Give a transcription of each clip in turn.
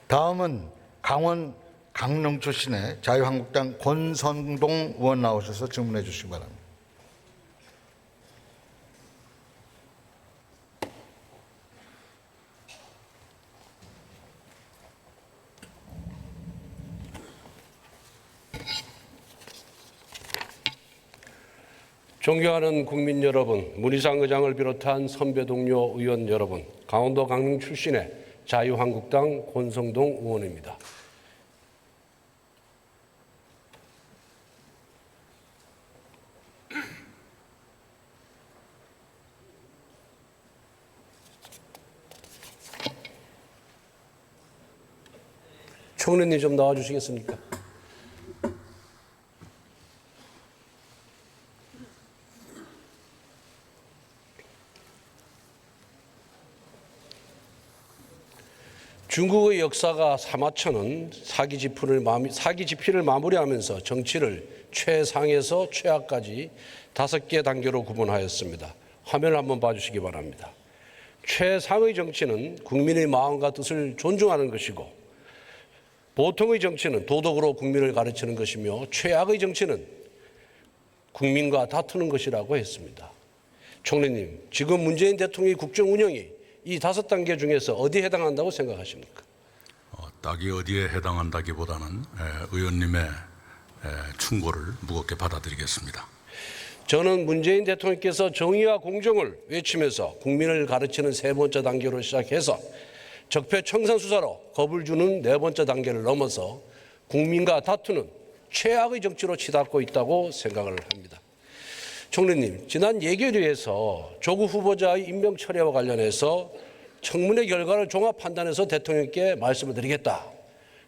다음은 강원 강릉 출신의 자유한국당 권선동 의원 나오셔서 질문해 주시기 바랍니다. 존경하는 국민 여러분, 문희상 의장을 비롯한 선배 동료 의원 여러분, 강원도 강릉 출신의 자유한국당 권성동 의원입니다. 총리님 좀 나와주시겠습니까? 중국의 역사가 사마천은 사기 집필을 마무리하면서 정치를 최상에서 최하까지 5개 단계로 구분하였습니다. 화면을 한번 봐주시기 바랍니다. 최상의 정치는 국민의 마음과 뜻을 존중하는 것이고, 보통의 정치는 도덕으로 국민을 가르치는 것이며, 최악의 정치는 국민과 다투는 것이라고 했습니다. 총리님, 지금 문재인 대통령의 국정 운영이 이 5단계 중에서 어디에 해당한다고 생각하십니까? 딱이 어디에 해당한다기보다는 의원님의 충고를 무겁게 받아들이겠습니다. 저는 문재인 대통령께서 정의와 공정을 외치면서 국민을 가르치는 3번째 단계로 시작해서 적폐청산수사로 겁을 주는 4번째 단계를 넘어서 국민과 다투는 최악의 정치로 치닫고 있다고 생각을 합니다. 총리님, 지난 예결위에서 조국 후보자의 임명 처리와 관련해서 청문회 결과를 종합 판단해서 대통령께 말씀을 드리겠다,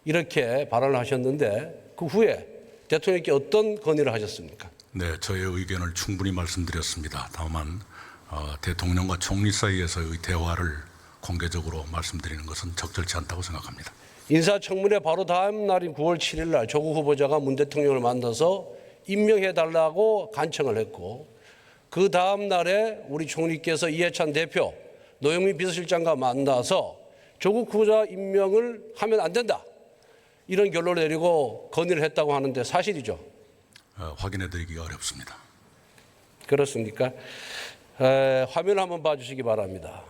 이렇게 발언을 하셨는데 그 후에 대통령께 어떤 건의를 하셨습니까? 네, 저의 의견을 충분히 말씀드렸습니다. 다만 대통령과 총리 사이에서의 대화를 공개적으로 말씀드리는 것은 적절치 않다고 생각합니다. 인사청문회 바로 다음 날인 9월 7일 날 조국 후보자가 문 대통령을 만나서 임명해달라고 간청을 했고, 그 다음 날에 우리 총리께서 이해찬 대표, 노영민 비서실장과 만나서 조국 후보자 임명을 하면 안 된다, 이런 결론을 내리고 건의를 했다고 하는데 사실이죠? 확인해드리기가 어렵습니다. 그렇습니까? 화면을 한번 봐주시기 바랍니다.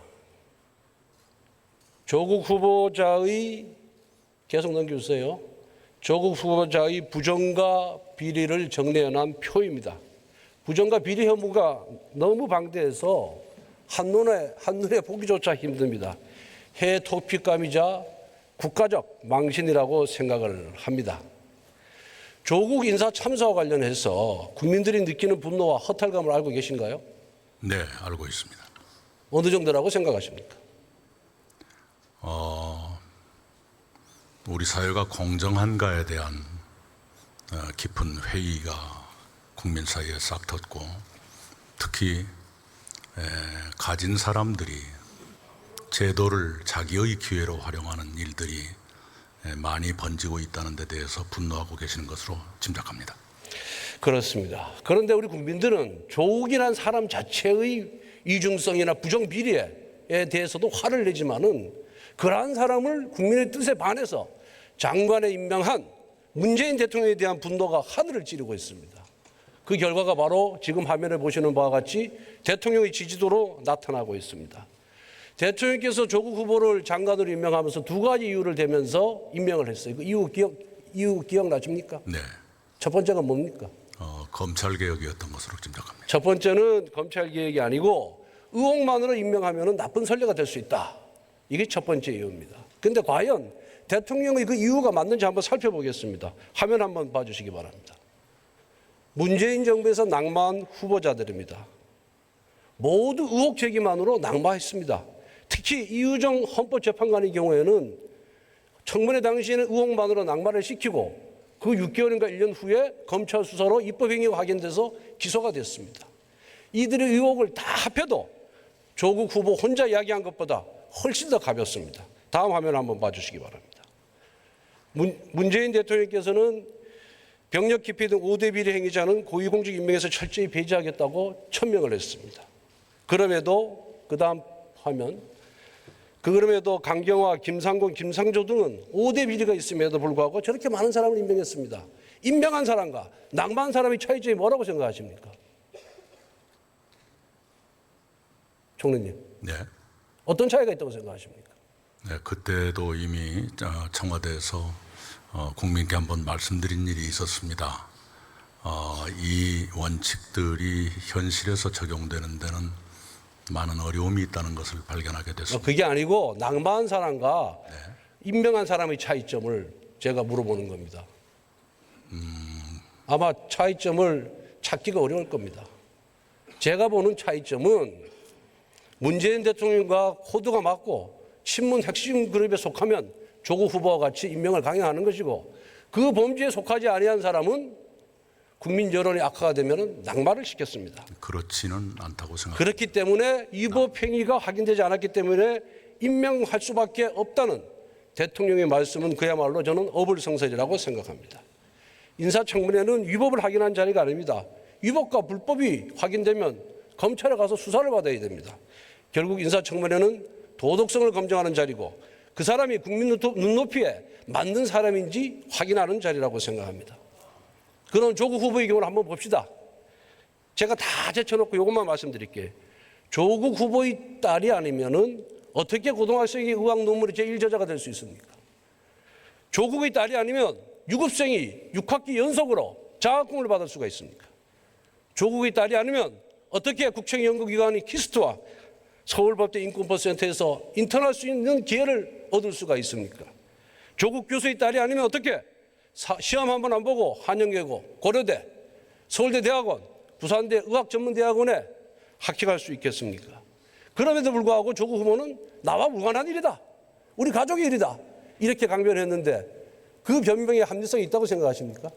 조국 후보자의, 계속 넘겨주세요. 조국 후보자의 부정과 비리를 정리해놓은 표입니다. 부정과 비리 혐의가 너무 방대해서 한눈에 보기조차 힘듭니다. 해외 토픽감이자 국가적 망신이라고 생각을 합니다. 조국 인사 참사와 관련해서 국민들이 느끼는 분노와 허탈감을 알고 계신가요? 네, 알고 있습니다. 어느 정도라고 생각하십니까? 우리 사회가 공정한가에 대한 깊은 회의가 국민 사이에 싹 텄고, 특히 가진 사람들이 제도를 자기의 기회로 활용하는 일들이 많이 번지고 있다는 데 대해서 분노하고 계시는 것으로 짐작합니다. 그렇습니다. 그런데 우리 국민들은 조국이란 사람 자체의 이중성이나 부정 비리에 대해서도 화를 내지만은, 그러한 사람을 국민의 뜻에 반해서 장관에 임명한 문재인 대통령에 대한 분노가 하늘을 찌르고 있습니다. 그 결과가 바로 지금 화면에 보시는 바와 같이 대통령의 지지도로 나타나고 있습니다. 대통령께서 조국 후보를 장관으로 임명하면서 2가지 이유를 대면서 임명을 했어요. 그 이유 기억나십니까? 네. 첫 번째가 뭡니까? 검찰개혁이었던 것으로 짐작합니다. 첫 번째는 검찰개혁이 아니고 의혹만으로 임명하면 나쁜 선례가 될 수 있다, 이게 첫 번째 이유입니다. 그런데 과연 대통령의 그 이유가 맞는지 한번 살펴보겠습니다. 화면 한번 봐주시기 바랍니다. 문재인 정부에서 낙마한 후보자들입니다. 모두 의혹 제기만으로 낙마했습니다. 특히 이유정 헌법재판관의 경우에는 청문회 당시에는 의혹만으로 낙마를 시키고 그 6개월인가 1년 후에 검찰 수사로 입법행위가 확인돼서 기소가 됐습니다. 이들의 의혹을 다 합해도 조국 후보 혼자 이야기한 것보다 훨씬 더 가볍습니다. 다음 화면 한번 봐주시기 바랍니다. 문재인 대통령께서는 병력 기피 등 5대 비리 행위자는 고위공직 임명에서 철저히 배제하겠다고 천명을 했습니다. 그럼에도 그 다음 화면, 그럼에도 강경화, 김상곤, 김상조 등은 5대 비리가 있음에도 불구하고 저렇게 많은 사람을 임명했습니다. 임명한 사람과 낭만한 사람의 차이점이 뭐라고 생각하십니까? 총리님, 네. 어떤 차이가 있다고 생각하십니까? 네, 그때도 이미 청와대에서 국민께 한번 말씀드린 일이 있었습니다. 이 원칙들이 현실에서 적용되는 데는 많은 어려움이 있다는 것을 발견하게 됐습니다. 그게 아니고 낭만한 사람과 임명한 사람의 차이점을 제가 물어보는 겁니다. 아마 차이점을 찾기가 어려울 겁니다. 제가 보는 차이점은 문재인 대통령과 코드가 맞고 친문 핵심 그룹에 속하면 조국 후보와 같이 임명을 강행하는 것이고, 그 범죄에 속하지 아니한 사람은 국민 여론이 악화가 되면 낙마를 시켰습니다. 그렇지는 않다고 생각합니다. 그렇기 때문에 위법 행위가 확인되지 않았기 때문에 임명할 수밖에 없다는 대통령의 말씀은 그야말로 저는 어불성설이라고 생각합니다. 인사청문회는 위법을 확인한 자리가 아닙니다. 위법과 불법이 확인되면 검찰에 가서 수사를 받아야 됩니다. 결국 인사청문회는 도덕성을 검증하는 자리고, 그 사람이 국민 눈높이에 맞는 사람인지 확인하는 자리라고 생각합니다. 그런 조국 후보의 경우를 한번 봅시다. 제가 다 제쳐놓고 이것만 말씀드릴게요. 조국 후보의 딸이 아니면은 어떻게 고등학생이 의학 논문의 제1저자가 될 수 있습니까? 조국의 딸이 아니면 유급생이 6학기 연속으로 장학금을 받을 수가 있습니까? 조국의 딸이 아니면 어떻게 국책연구기관인 키스트와 서울법대 인권버센터에서 인턴할 수 있는 기회를 얻을 수가 있습니까? 조국 교수의 딸이 아니면 어떻게 시험 한 번 안 보고 한영계고, 고려대, 서울대 대학원, 부산대 의학전문대학원에 합격할 수 있겠습니까? 그럼에도 불구하고 조국 후보는 나와 무관한 일이다, 우리 가족의 일이다, 이렇게 강변했는데 그 변명에 합리성이 있다고 생각하십니까?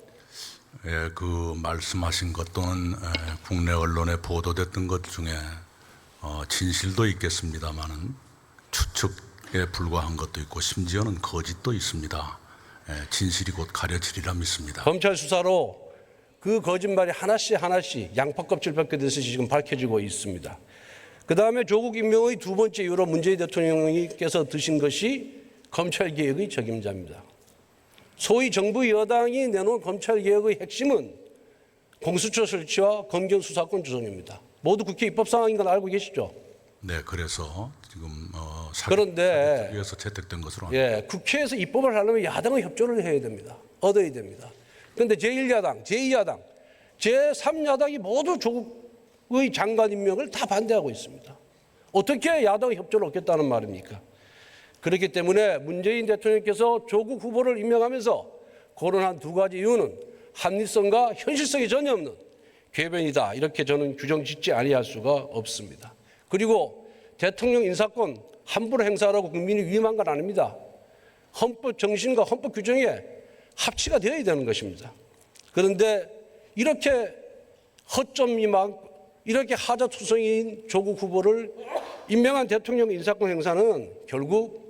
예, 그 말씀하신 것 또는 국내 언론에 보도됐던 것 중에 진실도 있겠습니다마는 추측에 불과한 것도 있고 심지어는 거짓도 있습니다. 진실이 곧 가려지리라 믿습니다. 검찰 수사로 그 거짓말이 하나씩 양파껍질 벗겨듯이 지금 밝혀지고 있습니다. 그다음에 조국 임명의 두 번째 이유로 문재인 대통령께서 드신 것이 검찰개혁의 적임자입니다. 소위 정부 여당이 내놓은 검찰개혁의 핵심은 공수처 설치와 검경 수사권 조정입니다. 모두 국회 입법 사항인 건 알고 계시죠? 네, 그래서 지금 그런데 위해서 채택된 것으로 압니다. 예, 국회에서 입법을 하려면 야당의 협조를 해야 됩니다. 얻어야 됩니다. 그런데 제1야당, 제2야당, 제3야당이 모두 조국의 장관 임명을 다 반대하고 있습니다. 어떻게 야당의 협조를 얻겠다는 말입니까? 그렇기 때문에 문재인 대통령께서 조국 후보를 임명하면서 거론한 두 가지 이유는 합리성과 현실성이 전혀 없는 궤변이다, 이렇게 저는 규정 짓지 아니할 수가 없습니다. 그리고 대통령 인사권 함부로 행사하라고 국민이 위임한 건 아닙니다. 헌법 정신과 헌법 규정에 합치가 되어야 되는 것입니다. 그런데 이렇게 허점이 많고 이렇게 하자투성이인 조국 후보를 임명한 대통령 인사권 행사는 결국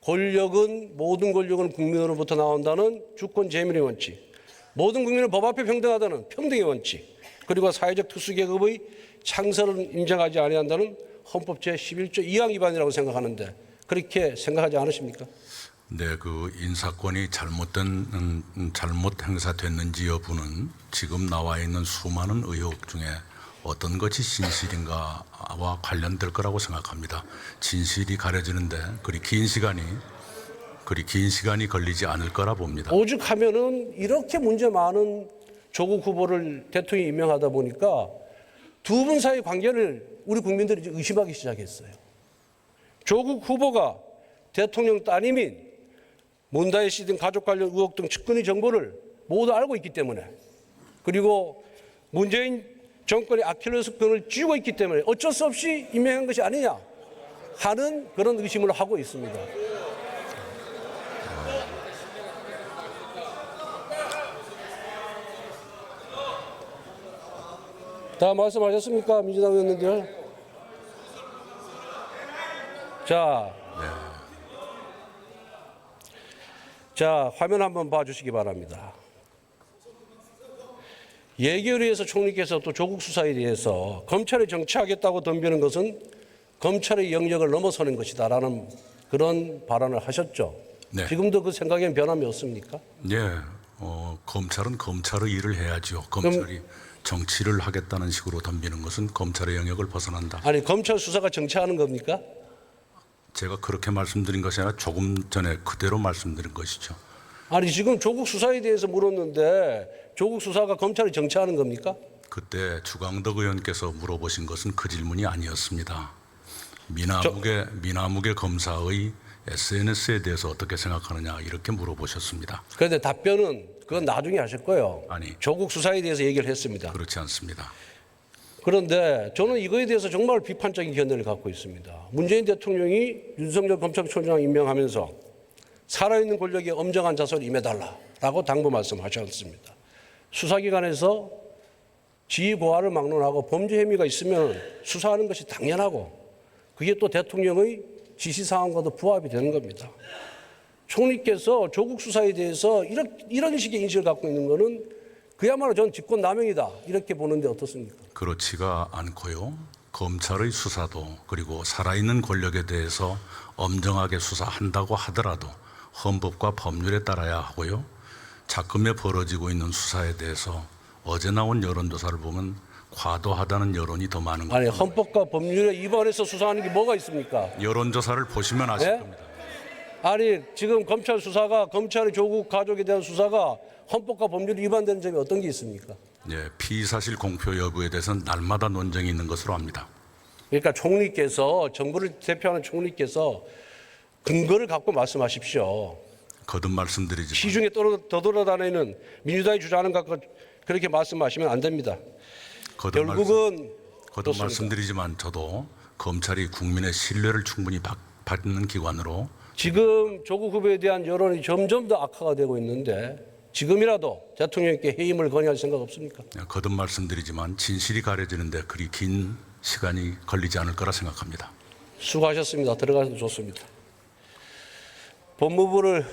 모든 권력은 국민으로부터 나온다는 주권 재민의 원칙, 모든 국민은 법 앞에 평등하다는 평등의 원칙, 그리고 사회적 특수계급의 창설을 인정하지 아니한다는 헌법 제11조 2항 위반이라고 생각하는데 그렇게 생각하지 않으십니까? 네, 그 인사권이 잘못 행사됐는지 여부는 지금 나와 있는 수많은 의혹 중에 어떤 것이 진실인가와 관련될 거라고 생각합니다. 진실이 가려지는데 그리 긴 시간이 걸리지 않을 거라 봅니다. 오죽하면은 이렇게 문제 많은 조국 후보를 대통령이 임명하다 보니까 두 분 사이 관계를 우리 국민들이 이제 의심하기 시작했어요. 조국 후보가 대통령 따님인 문다혜 씨 등 가족 관련 의혹 등 측근의 정보를 모두 알고 있기 때문에, 그리고 문재인 정권의 아킬레스건을 쥐고 있기 때문에 어쩔 수 없이 임명한 것이 아니냐 하는 그런 의심을 하고 있습니다. 다 말씀하셨습니까, 민주당 의원님들? 자, 화면 한번 봐주시기 바랍니다. 예결위에서 총리께서 또 조국 수사에 대해서 검찰이 정치하겠다고 덤비는 것은 검찰의 영역을 넘어서는 것이다라는 그런 발언을 하셨죠. 네. 지금도 그 생각에는 변함이 없습니까? 예, 검찰은 검찰의 일을 해야죠. 검찰이 정치를 하겠다는 식으로 덤비는 것은 검찰의 영역을 벗어난다. 아니 검찰 수사가 정치하는 겁니까? 제가 그렇게 말씀드린 것이 아니라 조금 전에 그대로 말씀드린 것이죠. 아니 지금 조국 수사에 대해서 물었는데 조국 수사가 검찰이 정치하는 겁니까? 그때 주광덕 의원께서 물어보신 것은 그 질문이 아니었습니다. 미나무개 검사의 SNS에 대해서 어떻게 생각하느냐 이렇게 물어보셨습니다. 그런데 답변은 그건 나중에 하실 거예요. 아니. 조국 수사에 대해서 얘기를 했습니다. 그렇지 않습니다. 그런데 저는 이거에 대해서 정말 비판적인 견해를 갖고 있습니다. 문재인 대통령이 윤석열 검찰총장 임명하면서 살아있는 권력에 엄정한 자세를 임해달라라고 당부 말씀하셨습니다. 수사기관에서 지휘 고하를 막론하고 범죄 혐의가 있으면 수사하는 것이 당연하고 그게 또 대통령의 지시사항과도 부합이 되는 겁니다. 총리께서 조국 수사에 대해서 이런 식의 인식을 갖고 있는 것은 그야말로 전 직권남용이다 이렇게 보는데 어떻습니까? 그렇지가 않고요. 검찰의 수사도 그리고 살아있는 권력에 대해서 엄정하게 수사한다고 하더라도 헌법과 법률에 따라야 하고요. 작금에 벌어지고 있는 수사에 대해서 어제 나온 여론조사를 보면 과도하다는 여론이 더 많은 아니 겁니다. 헌법과 법률에 위반해서 수사하는 게 뭐가 있습니까? 여론조사를 보시면 아실 네? 겁니다. 아니 지금 검찰 수사가 검찰의 조국 가족에 대한 수사가 헌법과 법률이 위반되는 점이 어떤 게 있습니까? 예, 피의사실 공표 여부에 대해서는 날마다 논쟁이 있는 것으로 압니다. 그러니까 총리께서 정부를 대표하는 총리께서 근거를 갖고 말씀하십시오. 거듭 말씀드리지만 시중에 떠돌아다니는 민주당이 주장하는 것 갖고 그렇게 말씀하시면 안 됩니다. 거듭 결국은 그렇습니다. 말씀드리지만 저도 검찰이 국민의 신뢰를 충분히 받는 기관으로 지금 조국 후보에 대한 여론이 점점 더 악화가 되고 있는데 지금이라도 대통령께 해임을 건의할 생각 없습니까? 거듭 말씀드리지만 진실이 가려지는데 그리 긴 시간이 걸리지 않을 거라 생각합니다. 수고하셨습니다. 들어가셔도 좋습니다. 법무부를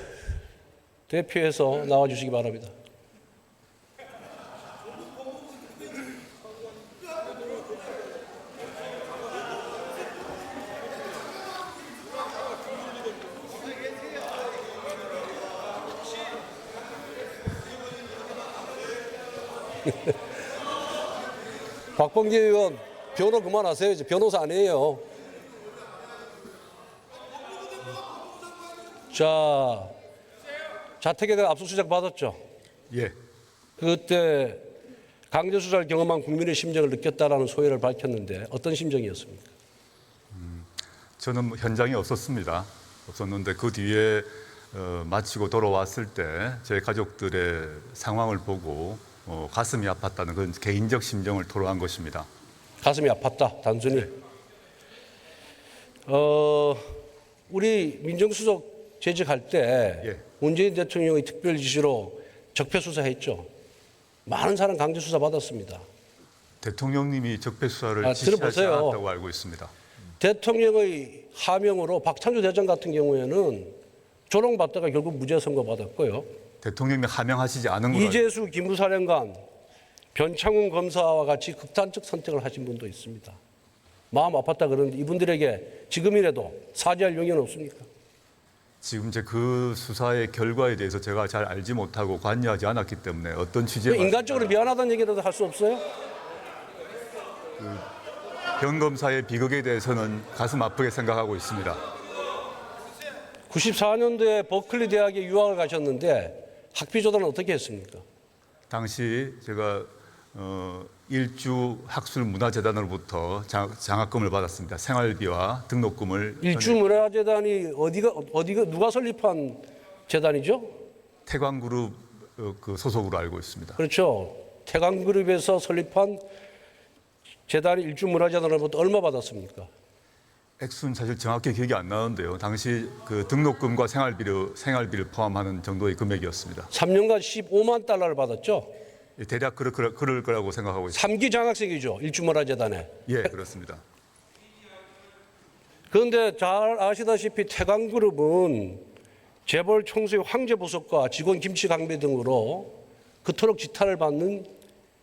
대표해서 나와주시기 바랍니다. 박범계 의원 변호 그만하세요. 이제 변호사 아니에요. 자, 자택에 대한 압수수색 받았죠. 예, 그때 강제 수사를 경험한 국민의 심정을 느꼈다라는 소회를 밝혔는데 어떤 심정이었습니까? 저는 현장에 없었는데 그 뒤에 마치고 돌아왔을 때 제 가족들의 상황을 보고 가슴이 아팠다는 그런 개인적 심정을 토로한 것입니다. 가슴이 아팠다, 단순히. 우리 민정수석 재직할 때 예. 문재인 대통령의 특별 지시로 적폐 수사했죠. 많은 사람 강제 수사 받았습니다. 대통령님이 적폐 수사를 지시하지 들어보세요. 않았다고 알고 있습니다. 대통령의 하명으로 박찬주 대장 같은 경우에는 조롱받다가 결국 무죄 선고 받았고요. 대통령이 하명하시지 않은 걸 이재수 기무사령관, 변창훈 검사와 같이 극단적 선택을 하신 분도 있습니다. 마음 아팠다 그러는데 이분들에게 지금이라도 사죄할 용의는 없습니까? 지금 이제 그 수사의 결과에 대해서 제가 잘 알지 못하고 관여하지 않았기 때문에 어떤 취지에 인간적으로 미안하다는 얘기라도 할 수 없어요? 변 검사의 비극에 대해서는 가슴 아프게 생각하고 있습니다. 94년도에 버클리 대학에 유학을 가셨는데 학비 조달은 어떻게 했습니까? 당시 제가 일주 학술 문화재단으로부터 장학금을 받았습니다. 생활비와 등록금을 일주문화재단이 어디가 누가 설립한 재단이죠? 태광그룹 그 소속으로 알고 있습니다. 그렇죠. 태광그룹에서 설립한 재단이 일주문화재단으로부터 얼마 받았습니까? 액수는 사실 정확히 기억이 안 나는데요. 당시 그 등록금과 생활비를 포함하는 정도의 금액이었습니다. 3년간 15만 달러를 받았죠. 대략 그럴 거라고 생각하고 있습니다. 3기 장학생이죠. 일주문화재단에. 예, 그렇습니다. 그런데 잘 아시다시피 태광그룹은 재벌 총수의 황제 보석과 직원 김치 강배 등으로 그토록 지탄을 받는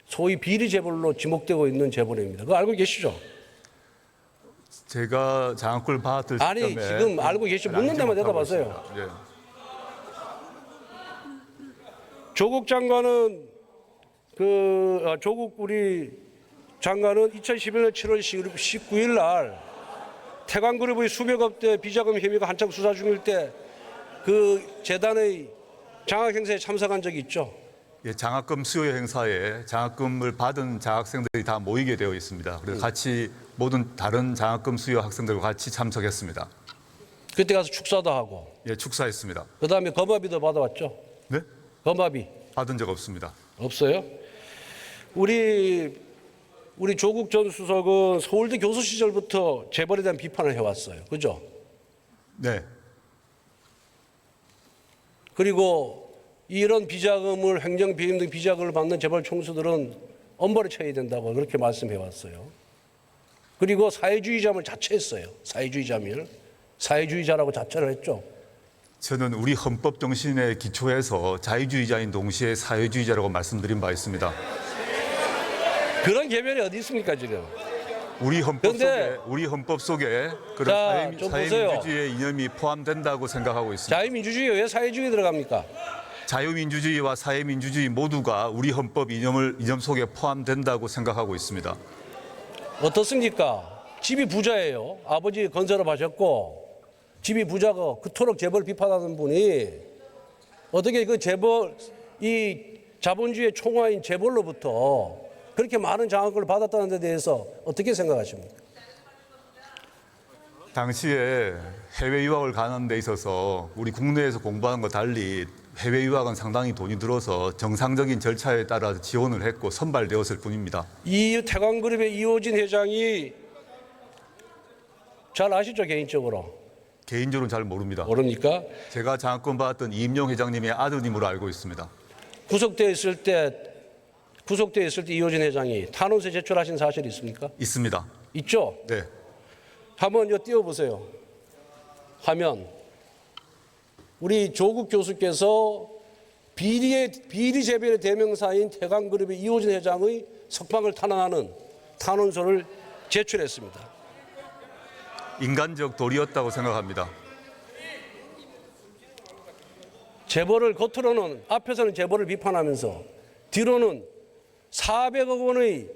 소위 비리 재벌로 지목되고 있는 재벌입니다. 그거 알고 계시죠? 제가 장학금을 받았을 아니 시점에 지금 알고 계시 묻는 데만 대답하세요. 예. 조국 장관은 조국 우리 장관은 2011년 7월 19일 날 태광그룹의 수백억 대 비자금 혐의가 한창 수사 중일 때 그 재단의 장학 행사에 참석한 적이 있죠. 예, 장학금 수요 행사에 장학금을 받은 장학생들이 다 모이게 되어 있습니다. 그래서 같이 모든 다른 장학금 수요 학생들과 같이 참석했습니다. 그때 가서 축사도 하고 예, 축사했습니다. 그다음에 거마비도 받아왔죠. 네? 거마비 받은 적 없습니다. 없어요? 우리 조국 전 수석은 서울대 교수 시절부터 재벌에 대한 비판을 해왔어요. 그죠? 네. 그리고 이런 비자금을 행정 비임 등 비자금을 받는 재벌 총수들은 엄벌에 처해야 된다고 그렇게 말씀해왔어요. 그리고 사회주의자를 자처했어요. 사회주의자라고 자처를 했죠. 저는 우리 헌법 정신에 기초해서 자유주의자인 동시에 사회주의자라고 말씀드린 바 있습니다. 그런 개변이 어디 있습니까 지금? 우리 헌법 근데- 속에 그런 자, 좀 보세요. 사회민주주의의 이념이 포함된다고 생각하고 있습니다. 자유민주주의 왜 사회주의 들어갑니까? 자유민주주의와 사회민주주의 모두가 우리 헌법 이념 속에 포함된다고 생각하고 있습니다. 어떻습니까? 집이 부자예요. 아버지 건설업 하셨고 집이 부자고 그토록 재벌 비판하는 분이 어떻게 그 재벌 이 자본주의의 총화인 재벌로부터 그렇게 많은 장학금을 받았다는 데 대해서 어떻게 생각하십니까? 당시에 해외 유학을 가는 데 있어서 우리 국내에서 공부하는 것 달리 해외 유학은 상당히 돈이 들어서 정상적인 절차에 따라 지원을 했고 선발되었을 뿐입니다. 이 태광그룹의 이호진 회장이 잘 아시죠 개인적으로? 개인적으로는 잘 모릅니다. 모릅니까? 제가 장학금 받았던 이임용 회장님의 아드님으로 알고 있습니다. 구속돼 있을 때 이호진 회장이 탄원서 제출하신 사실이 있습니까? 있습니다. 있죠? 네. 한번 이거 띄워보세요. 화면. 우리 조국 교수께서 비리 재벌의 대명사인 태광그룹의 이호진 회장의 석방을 탄원하는 탄원서를 제출했습니다. 인간적 도리였다고 생각합니다. 재벌을 겉으로는 앞에서는 재벌을 비판하면서 뒤로는 400억 원의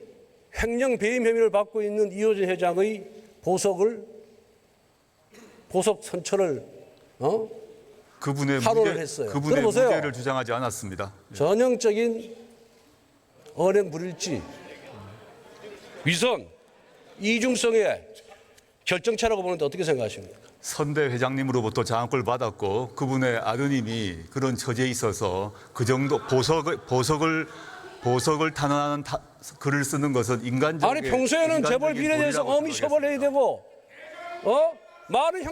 횡령 배임 혐의를 받고 있는 이호진 회장의 보석 선처를 그분의 탄원을 했어요. 그분의 들어보세요. 무죄를 주장하지 않았습니다. 전형적인 언행 불일치, 위선, 이중성의 결정체라고 보는데 어떻게 생각하십니까? 선대 회장님으로부터 장학금을 받았고 그분의 아드님이 그런 처지에 있어서 그 정도 보석을 탄원하는 글을 쓰는 것은 인간적. 아니 평소에는 재벌 비리에 대해서 엄히 처벌해야 되고, 많은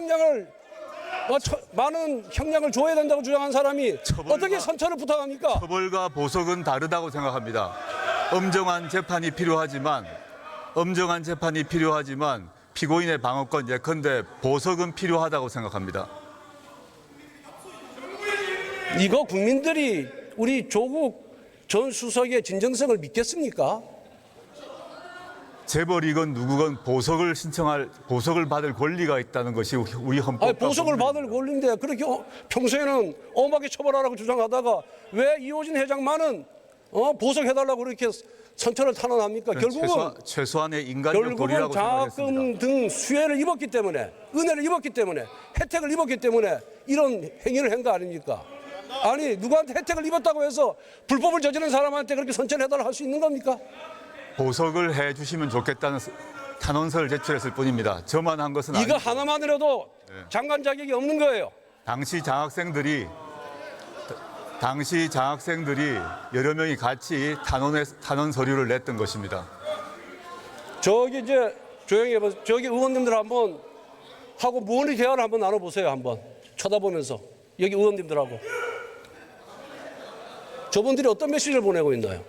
형량을 줘야 된다고 주장한 사람이 어떻게 선처를 부탁합니까? 처벌과 보석은 다르다고 생각합니다. 엄정한 재판이 필요하지만 피고인의 방어권 예컨대 보석은 필요하다고 생각합니다. 이거 국민들이 우리 조국 전 수석의 진정성을 믿겠습니까? 재벌이건 누구건 보석을 받을 권리가 있다는 것이 우리 헌법. 보석을 받을 권리인데 그렇게 평소에는 엄하게 처벌하라고 주장하다가 왜 이호진 회장만은 보석해달라고 그렇게 선처를 탄원합니까? 결국은 최소한의 인간적 도리라고 장학금 생각했습니다. 등 수혜를 입었기 때문에, 은혜를 입었기 때문에, 혜택을 입었기 때문에 이런 행위를 한 거 아닙니까? 아니 누구한테 혜택을 입었다고 해서 불법을 저지른 사람한테 그렇게 선처를 해달라고 할 수 있는 겁니까? 보석을 해주시면 좋겠다는 탄원서를 제출했을 뿐입니다. 저만 한 것은 이거 아닙니다. 하나만으로도 장관 자격이 없는 거예요. 당시 장학생들이 여러 명이 같이 탄원 서류를 냈던 것입니다. 저기 이제 조용히 해보세요. 저기 의원님들 한번 하고 무언의 대화를 한번 나눠보세요. 한번 쳐다보면서 여기 의원님들하고 저분들이 어떤 메시지를 보내고 있나요?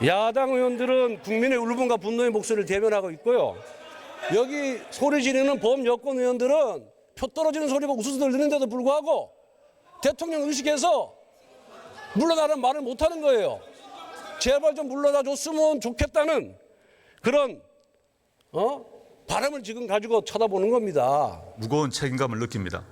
야당 의원들은 국민의 울분과 분노의 목소리를 대변하고 있고요. 여기 소리 지르는 범여권 의원들은 표 떨어지는 소리가 우수수 들리는데도 불구하고 대통령 의식해서 물러나라는 말을 못하는 거예요. 제발 좀 물러나 줬으면 좋겠다는 그런 바람을 지금 가지고 쳐다보는 겁니다. 무거운 책임감을 느낍니다.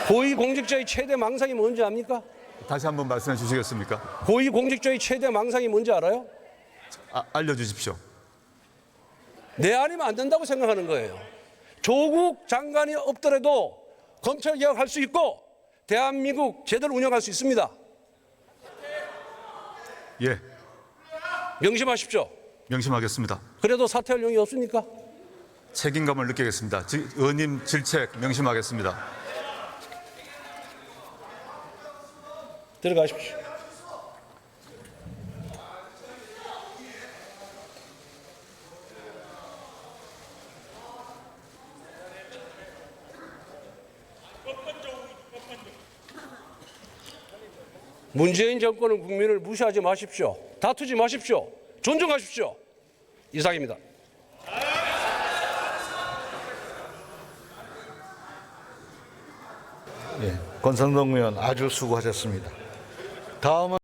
고위공직자의 최대 망상이 뭔지 압니까? 다시 한번 말씀해 주시겠습니까? 고위공직자의 최대 망상이 뭔지 알아요? 알려주십시오. 내 아니면 안 된다고 생각하는 거예요. 조국 장관이 없더라도 검찰 개혁할 수 있고 대한민국 제대로 운영할 수 있습니다. 예, 명심하십시오. 명심하겠습니다. 그래도 사퇴할 용이 없습니까? 책임감을 느끼겠습니다. 의원님 질책 명심하겠습니다. 들어가십시오. 문재인 정권은 국민을 무시하지 마십시오. 다투지 마십시오. 존중하십시오. 이상입니다. 권성동 의원 아주 수고하셨습니다. 다음은